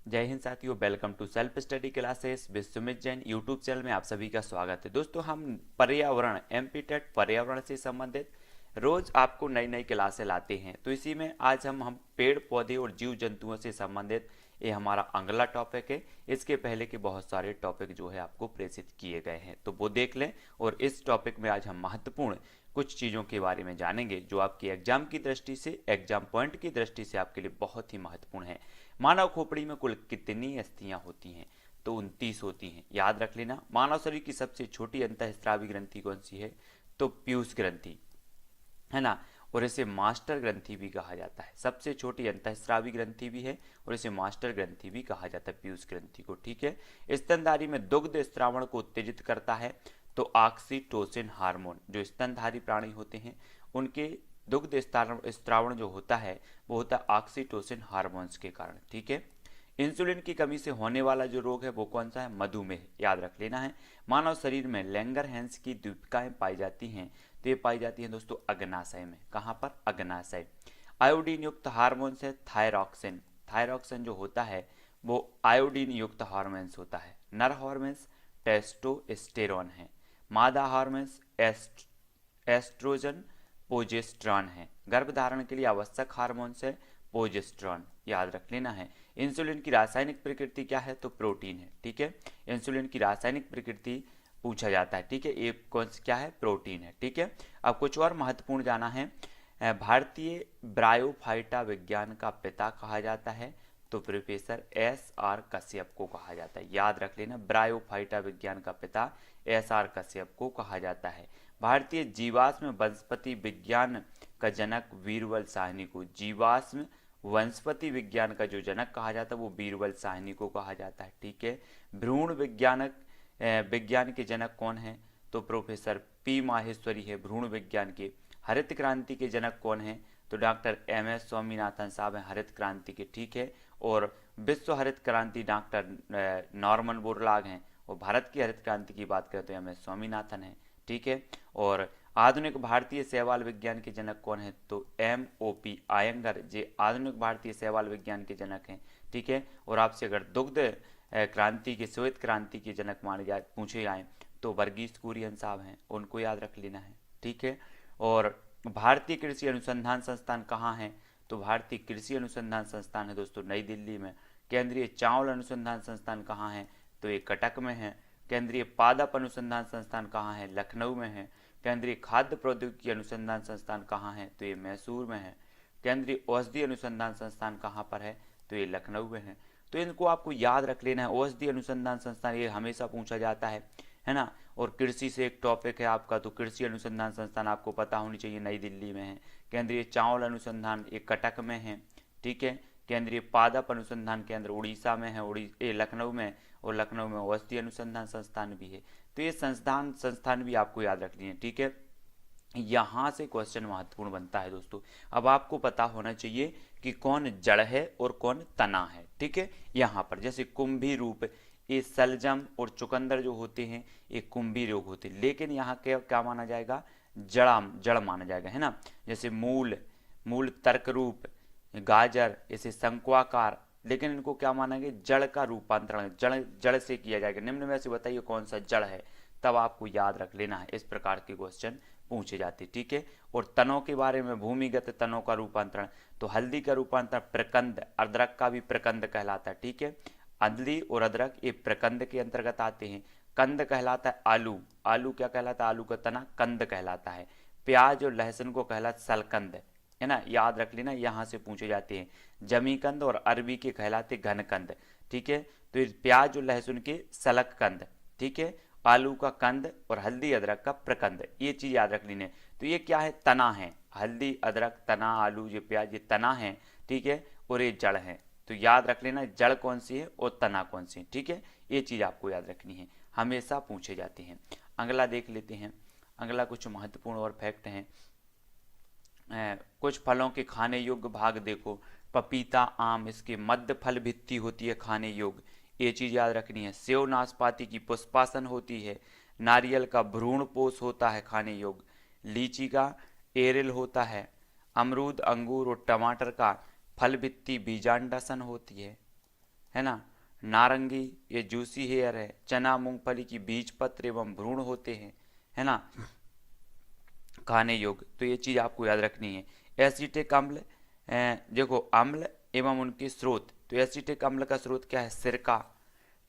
जय हिंद साथियों, welcome to self study classes with Sumit Jain YouTube channel में आप सभी का स्वागत है। दोस्तों, हम पर्यावरण एमपी टेट पर्यावरण से संबंधित रोज आपको नई नई क्लासें लाते हैं। तो इसी में आज हम पेड़ पौधे और जीव जंतुओं से संबंधित ये हमारा अगला टॉपिक है। इसके पहले के बहुत सारे टॉपिक जो है आपको प्रेषित किए गए हैं, तो वो देख लें। और इस टॉपिक में आज हम महत्वपूर्ण कुछ चीज़ों के बारे में जानेंगे जो आपकी एग्जाम की दृष्टि से, एग्जाम पॉइंट की दृष्टि से आपके लिए बहुत ही महत्वपूर्ण है। मानव खोपड़ी में कुल कितनी अस्थियां होती हैं? तो 29 होती हैं। याद रख लेना। मानव शरीर की सबसे छोटी अंतःस्रावी ग्रंथि कौन सी है? तो पीयूष ग्रंथि है ना। और इसे मास्टर ग्रंथि भी कहा जाता है। सबसे छोटी अंतःस्रावी ग्रंथि भी है और इसे मास्टर ग्रंथि भी कहा जाता है, पीयूष ग्रंथि को। ठीक है। स्तनधारी में दुग्ध स्त्रावण को उत्तेजित करता है तो ऑक्सीटोसिन हार्मोन। जो स्तनधारी प्राणी होते हैं उनके दुग्ध स्त्रावण जो होता है वो होता है ऑक्सीटोसिन हार्मोन्स के कारण। ठीक है। इंसुलिन की कमी से होने वाला जो रोग है वो कौन सा है? मधुमेह। याद रख लेना है। मानव शरीर में लैंगरहैंस की द्वीपिकाएं पाई जाती हैं, तो ये पाई जाती हैं दोस्तों अग्नाशय में। कहाँ पर? अग्नाशय। आयोडीन युक्त हार्मोन्स है थायरॉक्सिन। थायरॉक्सिन जो होता है वो आयोडीन युक्त हार्मोन्स होता है। नर हार्मोन्स टेस्टोस्टेरोन है। मादा हार्मोन्स एस्ट्रोजन प्रोजेस्टेरॉन है। गर्भधारण के लिए आवश्यक हार्मोन्स है प्रोजेस्टेरॉन। याद रख लेना है। इंसुलिन की रासायनिक प्रकृति क्या है? तो प्रोटीन है। ठीक है। इंसुलिन की रासायनिक प्रकृति पूछा जाता है। ठीक है। ये कौन सा क्या है? प्रोटीन है। ठीक है। अब कुछ और महत्वपूर्ण जाना है। भारतीय ब्रायोफाइटा विज्ञान का पिता कहा जाता है तो प्रोफेसर एस आर कश्यप को कहा जाता है। याद रख लेना। ब्रायोफाइटा विज्ञान का पिता एस आर कश्यप को कहा जाता है। भारतीय जीवाश्म वनस्पति विज्ञान का जनक बीरबल साहनी को, जीवाश्म वनस्पति विज्ञान का जो जनक कहा जाता है वो बीरबल साहनी को कहा जाता है। ठीक है। भ्रूण विज्ञान के जनक कौन है? तो प्रोफेसर पी माहेश्वरी है भ्रूण विज्ञान के। हरित क्रांति के जनक कौन है? तो डॉक्टर एम एस स्वामीनाथन साहब हैं हरित क्रांति के। ठीक है। और विश्व हरित क्रांति डॉक्टर नॉर्मन बोरलाग हैं। और भारत की हरित क्रांति की बात करें तो एम एस स्वामीनाथन है। ठीक है। और आधुनिक भारतीय शैवाल विज्ञान के जनक कौन है? तो एम ओ पी आयंगर जे आधुनिक भारतीय शैवाल विज्ञान के जनक हैं। ठीक है। और आपसे अगर दुग्ध क्रांति के, श्वेत क्रांति के जनक माने जाए, पूछे जाए तो वर्गीस कुरियन साहब हैं, उनको याद रख लेना है। ठीक है। और भारतीय कृषि अनुसंधान संस्थान कहाँ है? तो भारतीय कृषि अनुसंधान संस्थान है दोस्तों नई दिल्ली में। केंद्रीय चावल अनुसंधान संस्थान कहाँ है? तो ये कटक में है। केंद्रीय पादप अनुसंधान संस्थान कहाँ है? लखनऊ में है। केंद्रीय खाद्य प्रौद्योगिकी अनुसंधान संस्थान कहाँ है? तो ये मैसूर में है। केंद्रीय औषधि अनुसंधान संस्थान कहाँ पर है? तो ये लखनऊ में है। तो इनको आपको याद रख लेना है। औषधि अनुसंधान संस्थान ये हमेशा पूछा जाता है ना। और कृषि से एक टॉपिक है आपका, तो कृषि अनुसंधान संस्थान आपको पता होनी चाहिए, नई दिल्ली में है। केंद्रीय चावल अनुसंधान ये कटक में है। ठीक है। केंद्रीय पादप अनुसंधान केंद्र उड़ीसा में है, लखनऊ में। और लखनऊ में औषधि अनुसंधान संस्थान भी है। तो ये संस्थान भी आपको याद रखनी है। ठीक है। यहाँ से क्वेश्चन महत्वपूर्ण बनता है दोस्तों। अब आपको पता होना चाहिए कि कौन जड़ है और कौन तना है। ठीक है। यहाँ पर जैसे कुंभी रूप, ये सलजम और चुकंदर जो होते हैं ये कुंभी रोग होते हैं, लेकिन यहाँ क्या क्या माना जाएगा? जड़ माना जाएगा, है ना। जैसे मूल, तर्क रूप, गाजर इसे शंक्वाकार, लेकिन इनको क्या माना गया? जड़ का रूपांतरण, जड़ से किया जाएगा। निम्न में से बताइए कौन सा जड़ है? तब आपको याद रख लेना है। इस प्रकार के क्वेश्चन पूछे जाते। ठीक है। और तनों के बारे में, भूमिगत तनों का रूपांतरण, तो हल्दी का रूपांतरण प्रकंद, अदरक का भी प्रकंद कहलाता है। ठीक है। हल्दी और अदरक ये प्रकंद के अंतर्गत आते हैं। कंद कहलाता है आलू, आलू क्या कहलाता है? आलू का तना कंद कहलाता है। प्याज और लहसुन को कहलाता सलकंद, है ना। याद रख लेना, यहाँ से पूछे जाते हैं। जमीकंद और अरबी के कहलाते घनकंद। ठीक है। तो प्याज और लहसुन के सलक कंद। ठीक है। आलू का कंद और हल्दी अदरक का प्रकंद, ये चीज याद रख लेनी है। तो ये क्या है? तना है। हल्दी अदरक तना, आलू ये प्याज ये तना है। ठीक है। और ये जड़ है। तो याद रख लेना जड़ कौन सी है और तना कौन सी है। ठीक है। ये चीज आपको याद रखनी है, हमेशा पूछे जाते हैं। अगला देख लेते हैं। अगला कुछ महत्वपूर्ण और फैक्ट हैं। कुछ फलों के खाने योग्य भाग देखो। पपीता, आम, इसके मध्य फल भित्ति होती है खाने योग्य, ये चीज याद रखनी है। सेव नाशपाती की पुष्पासन होती है। नारियल का भ्रूण पोष होता है खाने योग्य। लीची का एरिल होता है। अमरूद, अंगूर और टमाटर का फल भित्ति बीजांडासन होती है है ना। नारंगी ये जूसी हेयर है। चना मूंगफली की बीज पत्र एवं भ्रूण होते हैं, है ना, खाने योग्य। तो ये चीज आपको याद रखनी है। एसिटिक अम्ल, देखो अम्ल एवं उनके स्रोत। तो एसिटिक अम्ल का स्रोत क्या है? सिरका।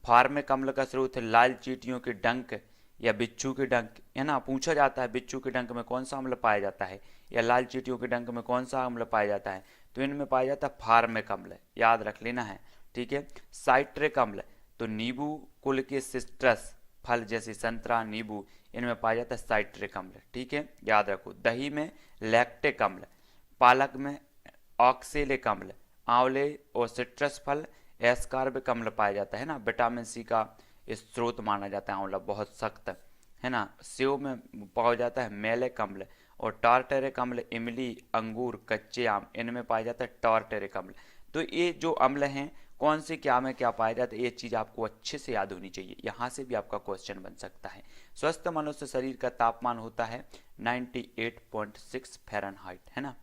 फार्मिक अम्ल का स्रोत है लाल चींटियों के डंक या बिच्छू के डंक, है ना। पूछा जाता है बिच्छू के डंक में कौन सा अम्ल पाया जाता है, या लाल चींटियों के डंक में कौन सा अम्ल पाया जाता है? तो इनमें पाया जाता है फार्मिक अम्ल, याद रख लेना है, ठीक है। साइट्रिक अम्ल, तो नींबू कुल के सिट्रस फल जैसे संतरा, नींबू, इनमें पाया जाता है साइट्रिक अम्ल, ठीक है, याद रखो। दही में लैक्टिक अम्ल, पालक में ऑक्सेलिक अम्ल, आंवले और सिट्रस फल एस्कार्बिक अम्ल पाया जाता है ना। विटामिन सी का स्रोत माना जाता है आंवला, बहुत सख्त है ना। सेव में पाया जाता है मैलिक अम्ल, और टार्टेरिक अम्ल इमली, अंगूर, कच्चे आम, इनमें पाया जाता है टार्टेरिक अम्ल। तो ये जो अम्ल हैं कौन से क्या में क्या पाया जाता है, ये चीज आपको अच्छे से याद होनी चाहिए, यहाँ से भी आपका क्वेश्चन बन सकता है। स्वस्थ मनुष्य शरीर का तापमान होता है 98.6 फ़ारेनहाइट, है ना।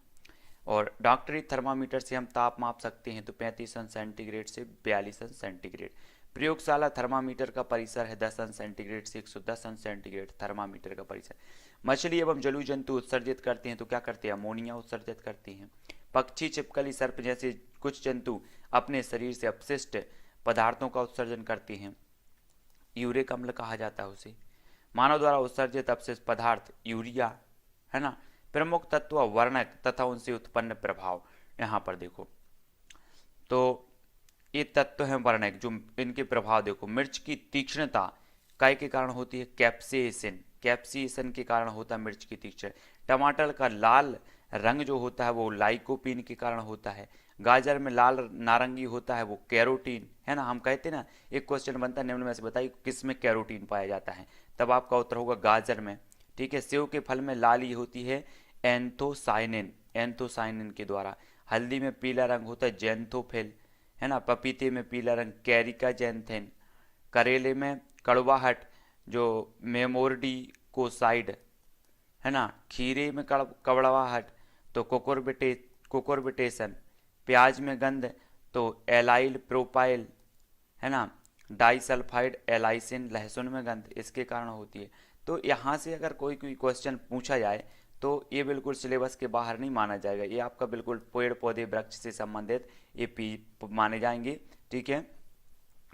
और डॉक्टरी थर्मामीटर से हम ताप माप सकते हैं, तो 35 अंश सेंटीग्रेड से 42 अंश सेंटीग्रेड। प्रयोगशाला थर्मामीटर का परिसर है 10 अंश सेंटीग्रेड से 110 अंश सेंटीग्रेड थर्मामीटर का परिसर। मछली एवं जलीय जंतु उत्सर्जित करते हैं, तो क्या करते हैं? अमोनिया उत्सर्जित करते हैं। पक्षी, छिपकली, सर्प जैसे कुछ जंतु अपने शरीर से अपशिष्ट पदार्थों का उत्सर्जन करते हैं, यूरिक अम्ल कहा जाता है उसे। मानव द्वारा उत्सर्जित अपशिष्ट पदार्थ यूरिया, है ना। प्रमुख तत्व वर्णक तथा उनसे उत्पन्न प्रभाव, यहाँ पर देखो तो ये तत्व हैं वर्णक, जो इनके प्रभाव देखो। मिर्च की तीक्ष्णता काय के कारण होती है? कैप्सेसिन, कैप्सेसिन के कारण होता है मिर्च की तीक्ष्ण। टमाटर का लाल रंग जो होता है वो लाइकोपीन के कारण होता है। गाजर में लाल नारंगी होता है वो कैरोटीन, है ना। हम कहते हैं ना, एक क्वेश्चन बनता है निम्न में से बताइए किस में कैरोटीन पाया जाता है, तब आपका उत्तर होगा गाजर में, ठीक है। सेव के फल में लाल ही होती है एंथोसाइनिन, एंथोसाइनिन के द्वारा। हल्दी में पीला रंग होता है जेंथोफिल, है ना। पपीते में पीला रंग कैरिका जेंथिन। करेले में कड़वाहट जो मेमोरडी कोसाइड, है ना। खीरे में कड़वाहट तो कोकोरबिटेशन। प्याज में गंध तो एलाइल प्रोपाइल, है ना। डाइसल्फाइड एलाइसिन, लहसुन में गंध इसके कारण होती है। तो यहाँ से अगर कोई कोई क्वेश्चन पूछा जाए तो ये बिल्कुल सिलेबस के बाहर नहीं माना जाएगा, ये आपका बिल्कुल पेड़ पौधे वृक्ष से संबंधित ये माने जाएंगे, ठीक है।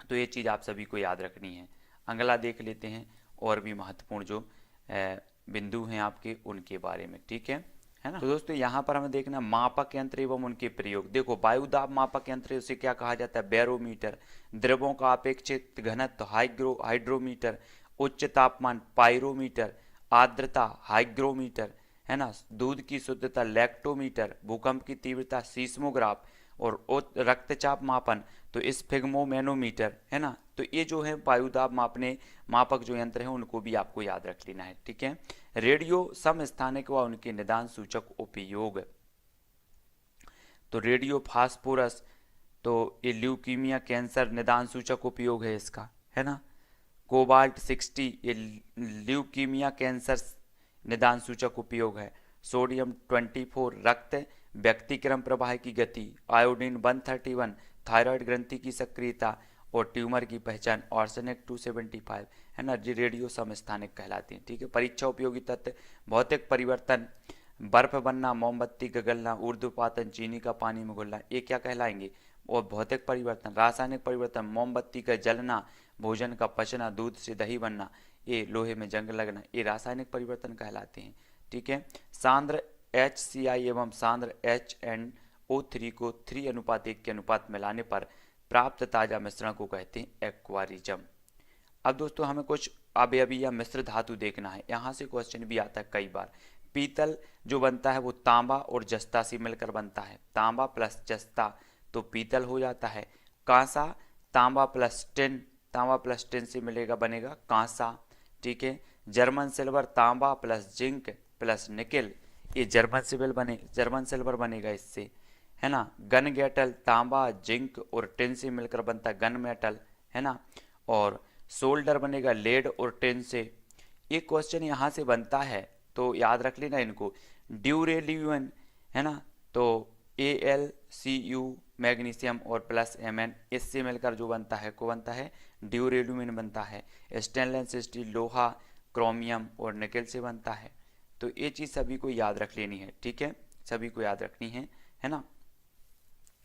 तो ये चीज़ आप सभी को याद रखनी है। अगला देख लेते हैं और भी महत्वपूर्ण जो बिंदु हैं आपके उनके बारे में, ठीक है ना। तो दोस्तों यहाँ पर हमें देखना मापक यंत्र एवं उनके प्रयोग। देखो वायुदाब मापक यंत्र उसे क्या कहा जाता है? बैरोमीटर। द्रवों का अपेक्षित घनत्व हाइड्रोमीटर। उच्च तापमान पायरोमीटर। आर्द्रता हाइग्रोमीटर, है ना। दूध की शुद्धता लैक्टोमीटर। भूकंप की तीव्रता सीस्मोग्राफ। और रक्तचाप मापन तो स्फिग्मोमेनोमीटर, है ना। तो ये जो है वायुदाब मापने मापक जो यंत्र हैं उनको भी आपको याद रख लेना है, ठीक है। रेडियो समस्थानिक व उनके निदान सूचक उपयोग, तो रेडियो फास्फोरस तो ये ल्यूकीमिया कैंसर निदान सूचक उपयोग है इसका, है ना। कोबाल्ट 60 ये ल्यूकीमिया कैंसर निदान सूचक उपयोग है। सोडियम 24 रक्त व्यक्तिक्रम प्रवाह की गति। आयोडीन 131 थायराइड ग्रंथि की सक्रियता और ट्यूमर की पहचान। आर्सेनिक 275, है ना, रेडियो समस्थानिक कहलाते हैं, ठीक है। परीक्षा उपयोगी तत्व भौतिक परिवर्तन, बर्फ बनना, मोमबत्ती गगलना, ऊर्ध्वपातन, चीनी का पानी में घुलना, ये क्या कहलाएंगे? और भौतिक परिवर्तन। रासायनिक परिवर्तन मोमबत्ती का जलना, भोजन का पचना, दूध से दही बनना, ये लोहे में जंग लगना, ये रासायनिक परिवर्तन कहलाते हैं, ठीक है। सांद्र HCl एवं सांद्र HNO3 को 3:1 के अनुपात में लाने पर प्राप्त ताजा मिश्रण को कहते हैं एक्वारिज्म। अब दोस्तों हमें कुछ अवयवी या मिश्र धातु देखना है, यहाँ से क्वेश्चन भी आता है कई बार। पीतल जो बनता है वो तांबा और जस्ता से मिलकर बनता है, तांबा प्लस जस्ता तो पीतल हो जाता है। कांसा तांबा प्लस टिन, तांबा प्लस टिन से मिलेगा बनेगा कांसा, ठीक है। जर्मन सिल्वर तांबा प्लस जिंक प्लस निकेल, ये जर्मन सिल्वर बनेगा इससे, है ना। गन गेटल तांबा जिंक और टिन से मिलकर बनता है गन मेटल, है ना। और सोल्डर बनेगा लेड और टिन से। ये क्वेश्चन यहाँ से बनता है तो याद रख लेना इनको। ड्यूरेलियन, है ना, तो AlCu मैग्नीशियम और प्लस Mn, इससे मिलकर जो बनता है को बनता है ड्यूरेलुमिन बनता है। स्टेनलेस स्टील लोहा, क्रोमियम और निकेल से बनता है। तो ये चीज़ सभी को याद रख लेनी है, ठीक है, सभी को याद रखनी है ना,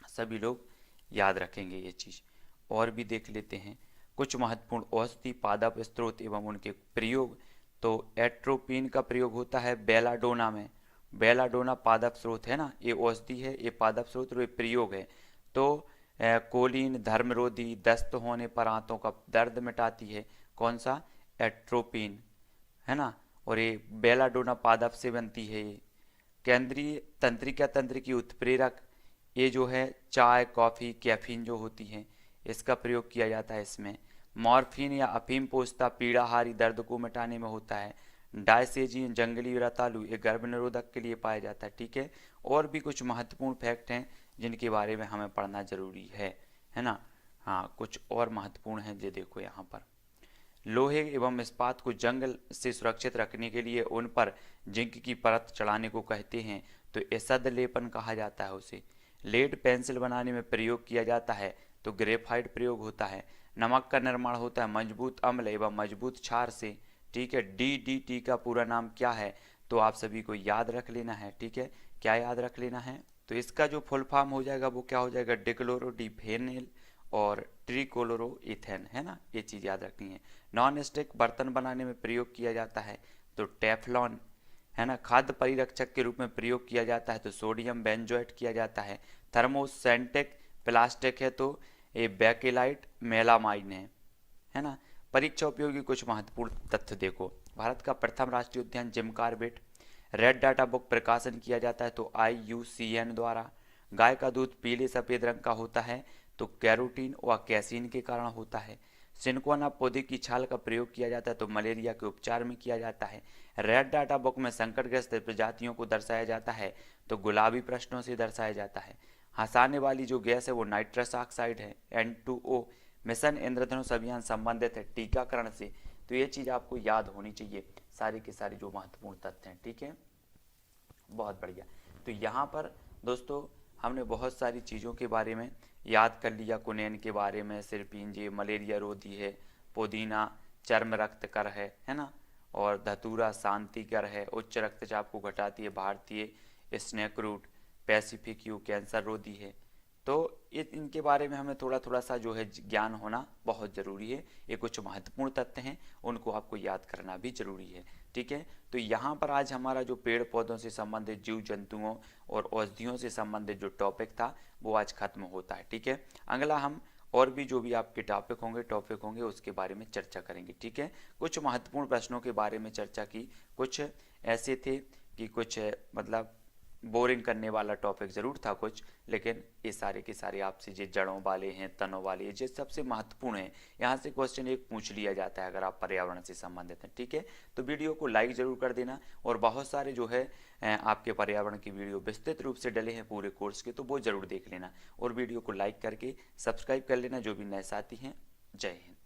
सभी लोग याद रखेंगे ये चीज़। और भी देख लेते हैं कुछ महत्वपूर्ण औषधि पादप स्रोत एवं उनके प्रयोग। तो एट्रोपिन का प्रयोग होता है बेलाडोना में। बेलाडोना पादप स्रोत है ना, ये औषधि है, ये पादप स्रोत और ये प्रयोग है। तो कोलिन धर्मरोधी, दस्त होने पर आंतों का दर्द मिटाती है, कौन सा, एट्रोपिन, है ना। और ये बेलाडोना पादप से बनती है। ये केंद्रीय तंत्रिका तंत्र की उत्प्रेरक, ये जो है चाय कॉफ़ी कैफीन जो होती है इसका प्रयोग किया जाता है इसमें। मॉर्फिन या अफीम पोस्ता पीड़ाहारी दर्द को मिटाने में होता है। डायसेजिन जंगली रतालू ये गर्भ निरोधक के लिए पाया जाता है, ठीक है। और भी कुछ महत्वपूर्ण फैक्ट हैं जिनके बारे में हमें पढ़ना जरूरी है ना। हाँ, कुछ और महत्वपूर्ण है, ये देखो यहाँ पर लोहे एवं इस्पात को जंग से सुरक्षित रखने के लिए उन पर जिंक की परत चढ़ाने को कहते हैं, तो एसद लेपन कहा जाता है उसे। लेड पेंसिल बनाने में प्रयोग किया जाता है, तो ग्रेफाइट प्रयोग होता है। नमक का निर्माण होता है मजबूत अम्ल एवं मजबूत क्षार से, ठीक है। DDT का पूरा नाम क्या है, तो आप सभी को याद रख लेना है, ठीक है। क्या याद रख लेना है, तो इसका जो फुल फॉर्म हो जाएगा वो क्या हो जाएगा, डिक्लोरोडिफेनिल और ट्रिक्लोरोइथेन, है ना, ये चीज़ याद रखनी है। नॉन स्टिक बर्तन बनाने में प्रयोग किया जाता है, तो टेफ्लॉन, है ना। खाद्य परिरक्षक के रूप में प्रयोग किया जाता है, तो सोडियम बेंजोएट किया जाता है। थर्मोसेंटिक प्लास्टिक है, तो ये बेकेलाइट मेलामाइन है ना। परीक्षा उपयोगी कुछ महत्वपूर्ण तथ्य देखो। भारत का प्रथम राष्ट्रीय उद्यान Jim Corbett. Red data book प्रकाशन किया जाता है, तो IUCN द्वारा। गाय का दूध पीले सफ़ेद रंग का होता है, तो कैरोटीन व कैसीन के कारण होता है। सिनकोना पौधे की छाल का प्रयोग किया जाता है, तो मलेरिया के उपचार में किया जाता है। रेड डाटा बुक में संकटग्रस्त प्रजातियों को दर्शाया जाता है, तो गुलाबी प्रश्नों से दर्शाया जाता है। हंसाने वाली जो गैस है वो नाइट्रस ऑक्साइड है, N2O। मिशन इंद्रधनुष अभियान संबंधित है टीकाकरण से, तो ये चीज़ आपको याद होनी चाहिए, सारी के सारी जो महत्वपूर्ण तथ्य हैं, ठीक है। बहुत बढ़िया। तो यहाँ पर दोस्तों हमने बहुत सारी चीज़ों के बारे में याद कर लिया। कुनेन के बारे में, सिरपिंजे मलेरिया रोधी है, पुदीना चर्म रक्तकर है ना। और धतूरा शांतिकर है, उच्च रक्तचाप को घटाती है। भारतीय snake root Pacific yew cancer रोधी है। तो इनके बारे में हमें थोड़ा थोड़ा सा जो है ज्ञान होना बहुत ज़रूरी है। ये कुछ महत्वपूर्ण तथ्य हैं, उनको आपको याद करना भी जरूरी है, ठीक है। तो यहाँ पर आज हमारा जो पेड़ पौधों से संबंधित, जीव जंतुओं और औषधियों से संबंधित जो टॉपिक था वो आज खत्म होता है, ठीक है। अगला हम और भी जो भी आपके टॉपिक होंगे उसके बारे में चर्चा करेंगे, ठीक है। कुछ महत्वपूर्ण प्रश्नों के बारे में चर्चा की, कुछ ऐसे थे कि कुछ मतलब बोरिंग करने वाला टॉपिक ज़रूर था कुछ, लेकिन ये सारे के सारे आपसे जो जड़ों वाले हैं, तनों वाले, जो सबसे महत्वपूर्ण है, यहाँ से क्वेश्चन एक पूछ लिया जाता है अगर आप पर्यावरण से संबंधित हैं, ठीक है। तो वीडियो को लाइक ज़रूर कर देना, और बहुत सारे जो है आपके पर्यावरण की वीडियो विस्तृत रूप से डले हैं पूरे कोर्स के, तो वो ज़रूर देख लेना, और वीडियो को लाइक करके सब्सक्राइब कर लेना जो भी नए साथी हैं। जय हिंद।